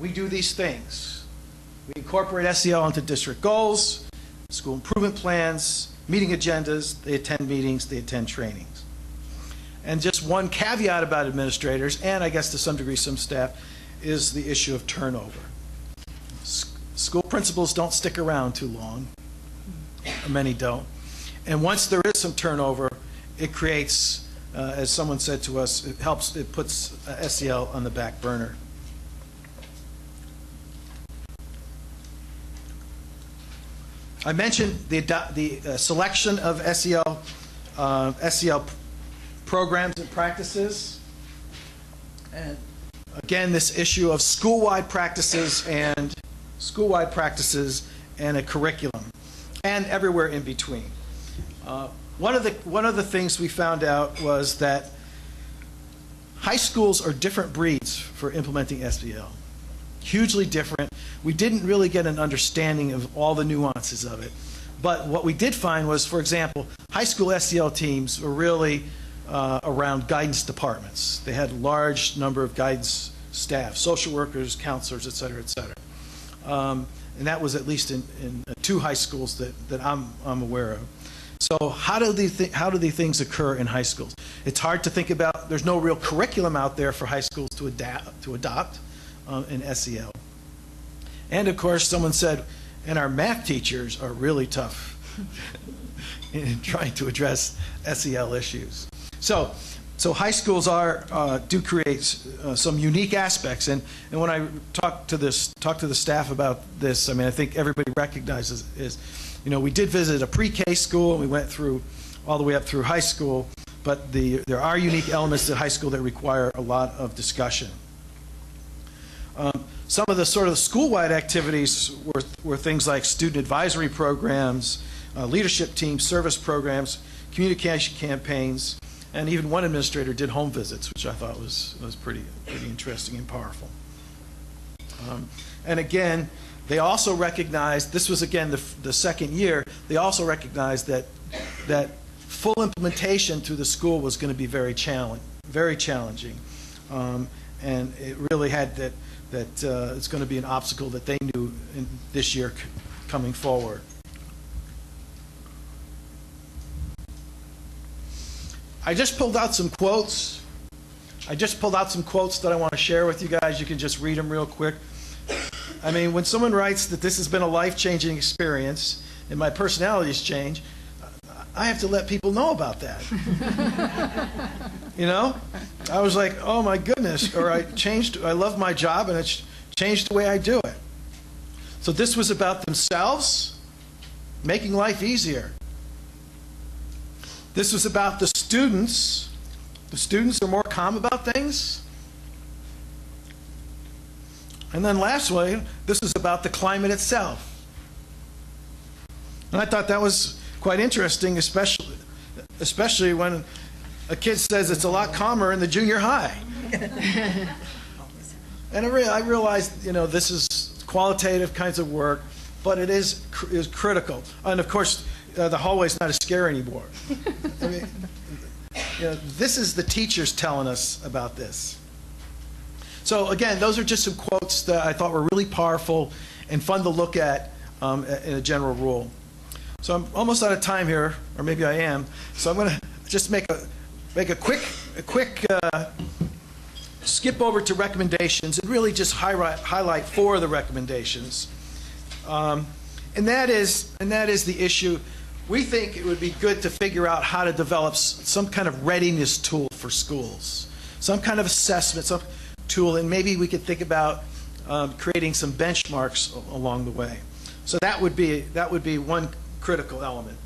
Speaker 4: we do these things. We incorporate SEL into district goals, school improvement plans, meeting agendas, they attend meetings, they attend trainings. And just one caveat about administrators, and I guess to some degree some staff, is the issue of turnover. School principals don't stick around too long. Many don't. And once there is some turnover, it creates, as someone said to us, it puts SEL on the back burner. I mentioned the selection of SEL programs and practices. And again, this issue of school-wide practices and a curriculum, and everywhere in between. One of the things we found out was that high schools are different breeds for implementing SEL. Hugely different. We didn't really get an understanding of all the nuances of it. But what we did find was, for example, high school SEL teams were really around guidance departments. They had a large number of guidance staff, social workers, counselors, et cetera, et cetera. And that was at least in 2 high schools that I'm aware of. So how do these things occur in high schools? It's hard to think about. There's no real curriculum out there for high schools to adopt in SEL. And of course, someone said, and our math teachers are really tough in trying to address SEL issues. So high schools do create some unique aspects, and when I talk to the staff about this, I mean, I think everybody recognizes we did visit a pre-K school, and we went through all the way up through high school, but there are unique elements at high school that require a lot of discussion. Some of the sort of school-wide activities were things like student advisory programs, leadership teams, service programs, communication campaigns, and even one administrator did home visits, which I thought was pretty interesting and powerful. And again, they also recognized, this was again the second year, they also recognized that full implementation through the school was going to be very challenging. And it really had that it's going to be an obstacle that they knew this year coming forward. I just pulled out some quotes. That I want to share with you guys. You can just read them real quick. I mean, when someone writes that this has been a life-changing experience and my personality's changed, I have to let people know about that. I was like, oh my goodness, or I love my job and it's changed the way I do it. So this was about themselves, making life easier. This was about the students. The students are more calm about things. And then lastly, this is about the climate itself. And I thought that was quite interesting, especially when a kid says it's a lot calmer in the junior high. And I realized, this is qualitative kinds of work, but it is critical. And of course, the hallway's not as scary anymore. I mean, this is the teachers telling us about this. So again, those are just some quotes that I thought were really powerful and fun to look at in a general rule. So I'm almost out of time here, or maybe I am. So I'm going to just make a quick skip over to recommendations and really just highlight 4 of the recommendations. And that is the issue. We think it would be good to figure out how to develop some kind of readiness tool for schools, some kind of assessment, some tool, and maybe we could think about creating some benchmarks along the way. So that would be one critical element.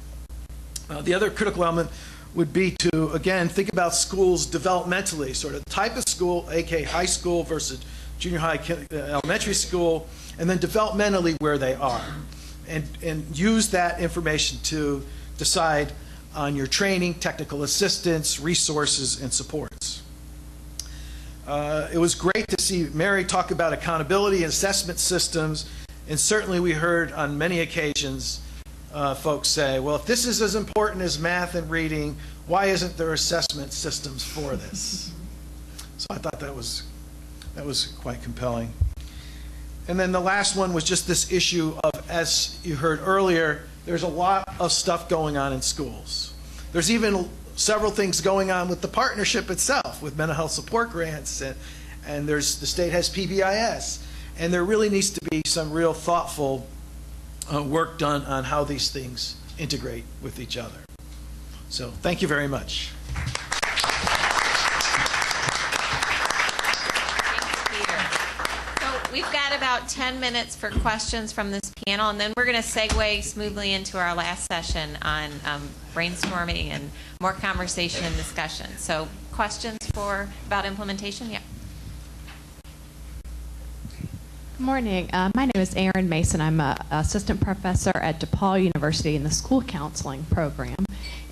Speaker 4: The other critical element would be to, again, think about schools developmentally, sort of type of school, aka high school versus junior high, elementary school, and then developmentally where they are. And use that information to decide on your training, technical assistance, resources, and supports. It was great to see Mary talk about accountability and assessment systems, and certainly we heard on many occasions folks say, well, if this is as important as math and reading, why isn't there assessment systems for this? So I thought that was quite compelling. And then the last one was just this issue of, as you heard earlier, there's a lot of stuff going on in schools. There's even several things going on with the partnership itself, with mental health support grants, and the state has PBIS. And there really needs to be some real thoughtful work done on how these things integrate with each other. So thank you very much.
Speaker 2: We've got about 10 minutes for questions from this panel, and then we're going to segue smoothly into our last session on brainstorming and more conversation and discussion. So questions about implementation? Yeah.
Speaker 5: Good morning. My name is Erin Mason. I'm an assistant professor at DePaul University in the school counseling program.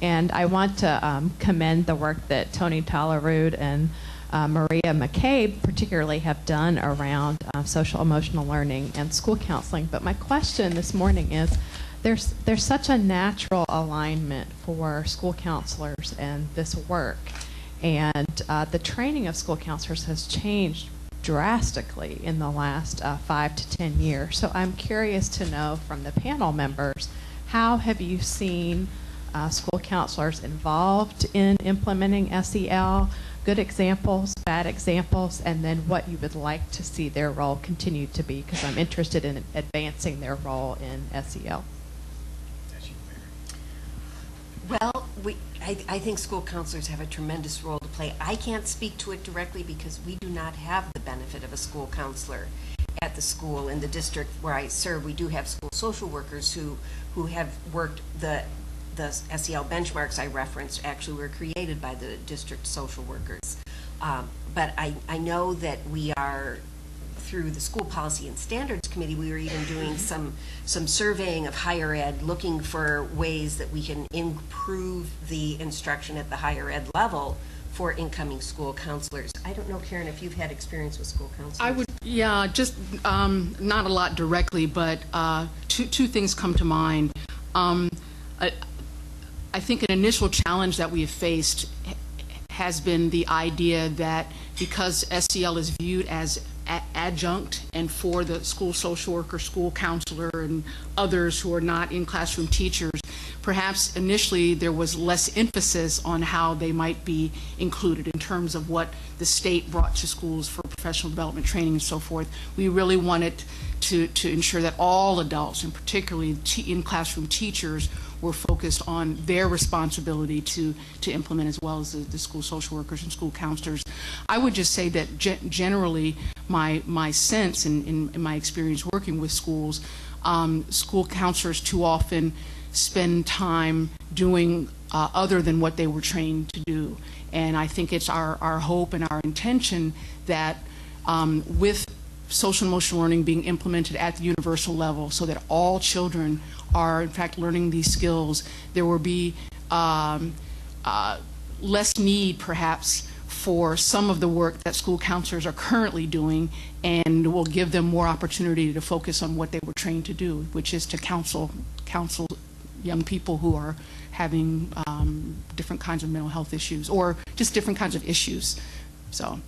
Speaker 5: And I want to commend the work that Tony Tallerud and Maria McCabe particularly have done around social emotional learning and school counseling. But my question this morning is, there's such a natural alignment for school counselors and this work. And the training of school counselors has changed drastically in the last 5 to 10 years. So I'm curious to know from the panel members, how have you seen school counselors involved in implementing SEL? Good examples, bad examples, and then what you would like to see their role continue to be, because I'm interested in advancing their role in SEL.
Speaker 1: Well, I think school counselors have a tremendous role to play. I can't speak to it directly because we do not have the benefit of a school counselor at the school. In the district where I serve, we do have school social workers who have worked the SEL benchmarks I referenced actually were created by the district social workers. But I know that we are, through the School Policy and Standards Committee, we were even doing some surveying of higher ed, looking for ways that we can improve the instruction at the higher ed level for incoming school counselors. I don't know, Karen, if you've had experience with school counselors.
Speaker 3: I would, yeah, just not a lot directly, but two things come to mind. I think an initial challenge that we have faced has been the idea that because SEL is viewed as adjunct and for the school social worker, school counselor, and others who are not in classroom teachers, perhaps initially there was less emphasis on how they might be included in terms of what the state brought to schools for professional development training and so forth. We really wanted to ensure that all adults, and particularly in classroom teachers, were focused on their responsibility to implement, as well as the school social workers and school counselors. I would just say that generally my sense in my experience working with schools, school counselors too often spend time doing other than what they were trained to do. And I think it's our hope and our intention that with social emotional learning being implemented at the universal level so that all children are in fact learning these skills, there will be less need perhaps for some of the work that school counselors are currently doing, and will give them more opportunity to focus on what they were trained to do, which is to counsel young people who are having different kinds of mental health issues or just different kinds of issues. So.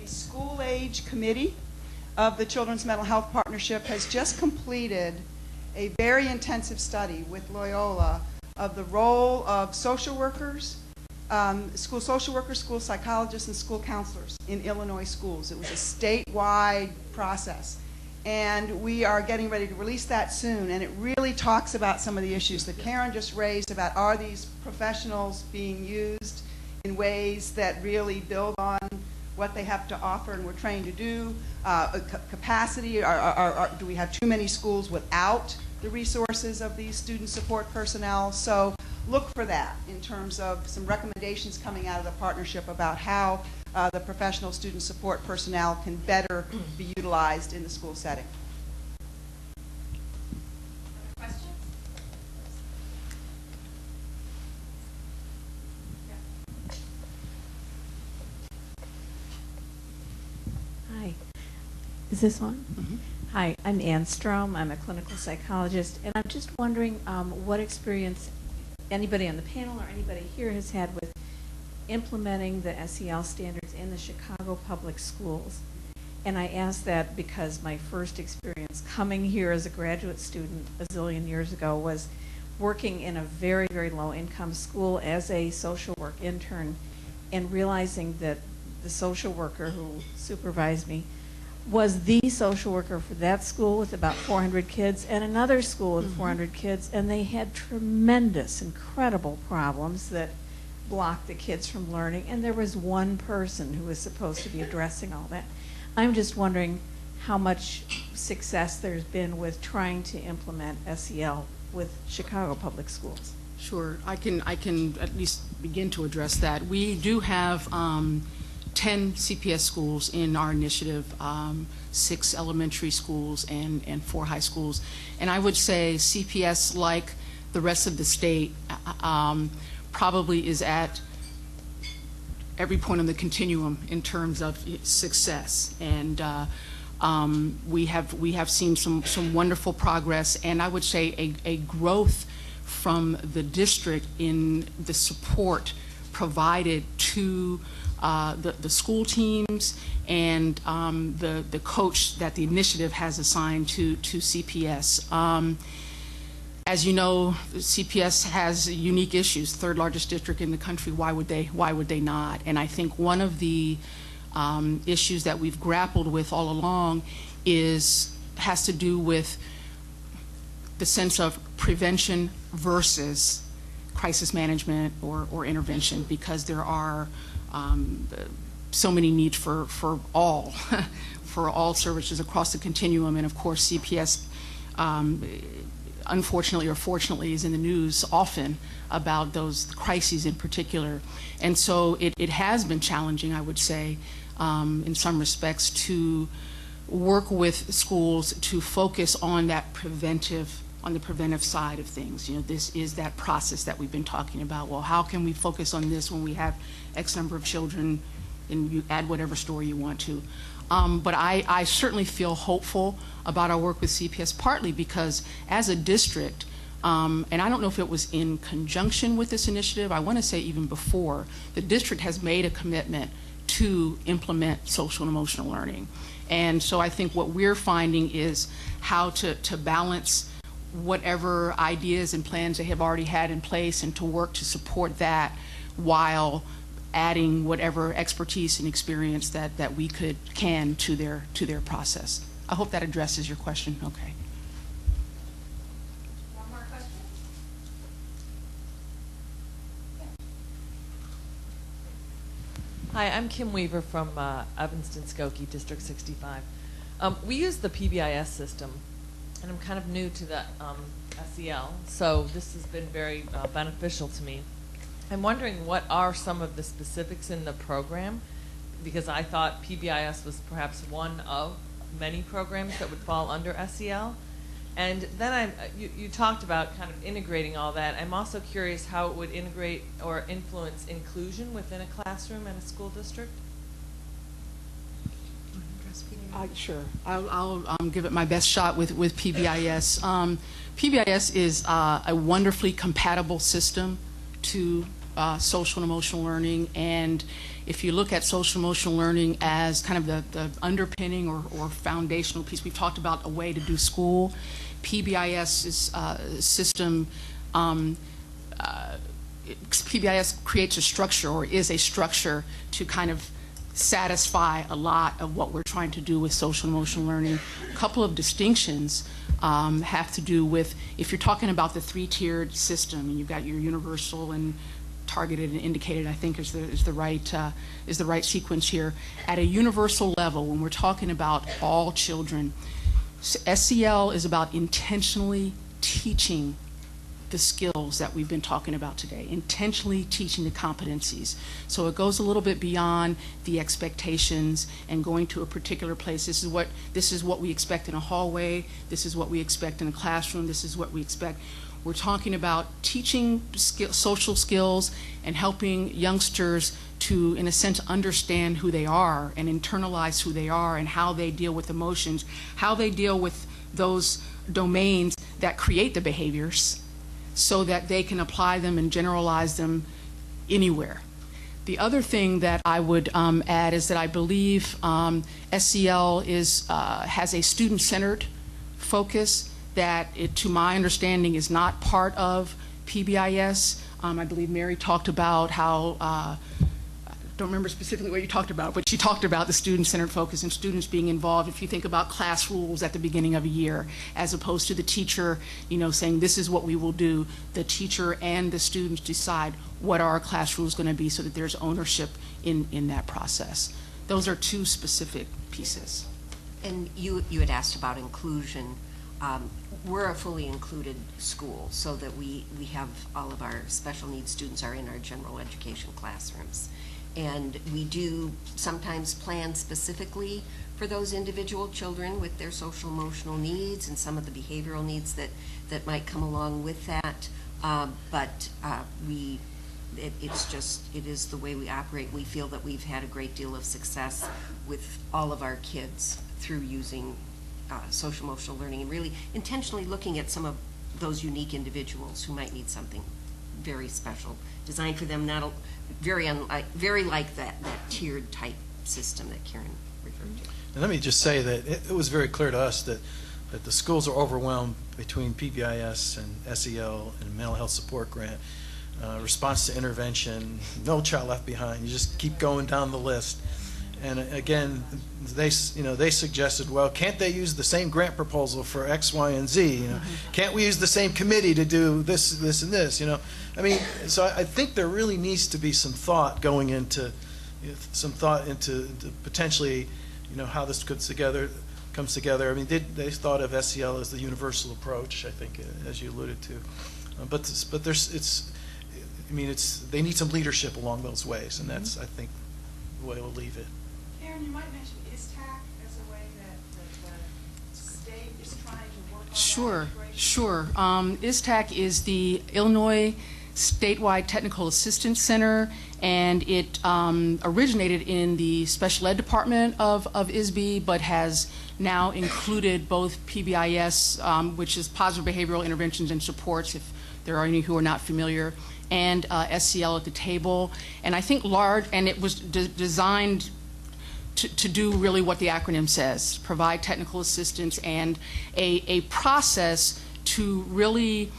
Speaker 6: The School Age Committee of the Children's Mental Health Partnership has just completed a very intensive study with Loyola of the role of social workers, school social workers, school psychologists, and school counselors in Illinois schools. It was a statewide process. And we are getting ready to release that soon, and it really talks about some of the issues that Karen just raised about, are these professionals being used in ways that really build on what they have to offer and we're trained to do, capacity, do we have too many schools without the resources of these student support personnel? So look for that in terms of some recommendations coming out of the partnership about how the professional student support personnel can better be utilized in the school setting.
Speaker 7: Is this on?
Speaker 3: Mm-hmm.
Speaker 7: Hi, I'm Ann Strom. I'm a clinical psychologist, and I'm just wondering what experience anybody on the panel or anybody here has had with implementing the SEL standards in the Chicago public schools. And I ask that because my first experience coming here as a graduate student a zillion years ago was working in a very, very low-income school as a social work intern, and realizing that the social worker who supervised me was the social worker for that school with about 400 kids and another school with 400 kids, and they had tremendous, incredible problems that blocked the kids from learning, and there was one person who was supposed to be addressing all that. I'm just wondering how much success there's been with trying to implement SEL with Chicago Public Schools.
Speaker 3: Sure, I can at least begin to address that. We do have 10 CPS schools in our initiative, 6 elementary schools and 4 high schools. And I would say CPS, like the rest of the state, probably is at every point on the continuum in terms of success. And we have seen some wonderful progress, and I would say a growth from the district in the support provided to the school teams and the coach that the initiative has assigned to CPS. As you know, CPS has unique issues, third largest district in the country. Why would they not? And I think one of the issues that we've grappled with all along has to do with the sense of prevention versus crisis management or intervention, because there are so many needs for all for all services across the continuum. And of course, CPS unfortunately or fortunately is in the news often about those crises in particular. And so it has been challenging, I would say, in some respects, to work with schools to focus on that preventive side of things. You know, this is that process that we've been talking about. Well, how can we focus on this when we have X number of children, and you add whatever story you want to. But I certainly feel hopeful about our work with CPS, partly because as a district, and I don't know if it was in conjunction with this initiative, I want to say even before, the district has made a commitment to implement social and emotional learning. And so I think what we're finding is how to balance whatever ideas and plans they have already had in place and to work to support that while adding whatever expertise and experience that we can to their process. I hope that addresses your question. Okay.
Speaker 2: One more question?
Speaker 8: Hi, I'm Kim Weaver from Evanston-Skokie, District 65. We use the PBIS system, and I'm kind of new to the SEL, so this has been very beneficial to me. I'm wondering what are some of the specifics in the program, because I thought PBIS was perhaps one of many programs that would fall under SEL. And then you talked about kind of integrating all that. I'm also curious how it would integrate or influence inclusion within a classroom and a school district.
Speaker 3: Sure. I'll give it my best shot with PBIS. PBIS is a wonderfully compatible system to social and emotional learning, and if you look at social and emotional learning as kind of the underpinning or foundational piece, we've talked about a way to do school. PBIS's system, PBIS creates a structure, or is a structure, to kind of satisfy a lot of what we're trying to do with social and emotional learning. A couple of distinctions have to do with, if you're talking about the 3-tiered system, and you've got your universal and targeted and indicated, I think is the right sequence here. At a universal level, when we're talking about all children, SEL is about intentionally teaching the skills that we've been talking about today, intentionally teaching the competencies. So it goes a little bit beyond the expectations and going to a particular place. This is what we expect in a hallway. This is what we expect in a classroom. This is what we expect. We're talking about teaching social skills and helping youngsters to, in a sense, understand who they are and internalize who they are and how they deal with emotions, how they deal with those domains that create the behaviors, so that they can apply them and generalize them anywhere. The other thing that I would add is that I believe SEL has a student-centered focus that, to my understanding, is not part of PBIS. I believe Mary talked about how don't remember specifically what you talked about, but she talked about the student-centered focus and students being involved. If you think about class rules at the beginning of a year, as opposed to the teacher, saying this is what we will do, the teacher and the students decide what are our class rules going to be so that there's ownership in that process. Those are two specific pieces.
Speaker 1: And you had asked about inclusion. We're a fully included school, so that we have all of our special needs students are in our general education classrooms. And we do sometimes plan specifically for those individual children with their social emotional needs and some of the behavioral needs that might come along with that. It is the way we operate. We feel that we've had a great deal of success with all of our kids through using social emotional learning and really intentionally looking at some of those unique individuals who might need something very special designed for them, not very like that tiered type system that Karen referred to.
Speaker 4: And let me just say that it was very clear to us that the schools are overwhelmed between PBIS and SEL and mental health support grant, response to intervention, no child left behind. You just keep going down the list. And again, they suggested, well, can't they use the same grant proposal for X, Y, and Z? Can't we use the same committee to do this, this, and this? I mean, so I think there really needs to be some thought going into, potentially, how this comes together. I mean, they thought of SEL as the universal approach, I think, as you alluded to, but they need some leadership along those ways, and that's, I think, the way we'll leave it.
Speaker 6: Karen, you might mention ISTAC as a way that the state is trying to work on.
Speaker 3: Sure. ISTAC is the Illinois Statewide Technical Assistance Center, and it originated in the special ed department of ISB, but has now included both PBIS, which is positive behavioral interventions and supports, if there are any who are not familiar, and SEL at the table. And I think and it was designed to do really what the acronym says, provide technical assistance and a process to really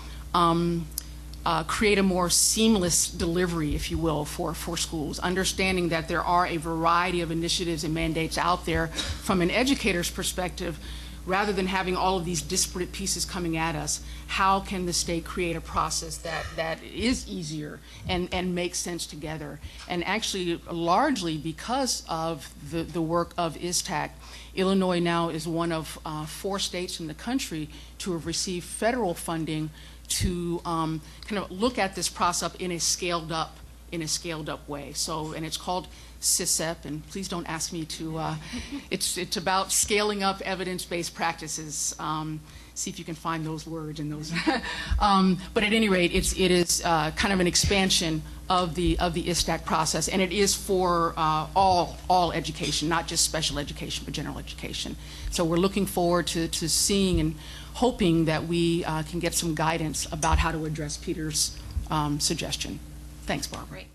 Speaker 3: create a more seamless delivery, if you will, for schools, understanding that there are a variety of initiatives and mandates out there from an educator's perspective. Rather than having all of these disparate pieces coming at us, how can the state create a process that is easier and makes sense together? And actually, largely because of the work of ISTAC, Illinois now is one of 4 states in the country to have received federal funding to kind of look at this process in a scaled up way. So, and it's called CISEP, and please don't ask me to, it's about scaling up evidence-based practices. See if you can find those words and those. But at any rate, it is kind of an expansion of the ISTAC process, and it is for all education, not just special education, but general education. So we're looking forward to seeing and hoping that we can get some guidance about how to address Peter's suggestion. Thanks, Barbara.
Speaker 2: Great.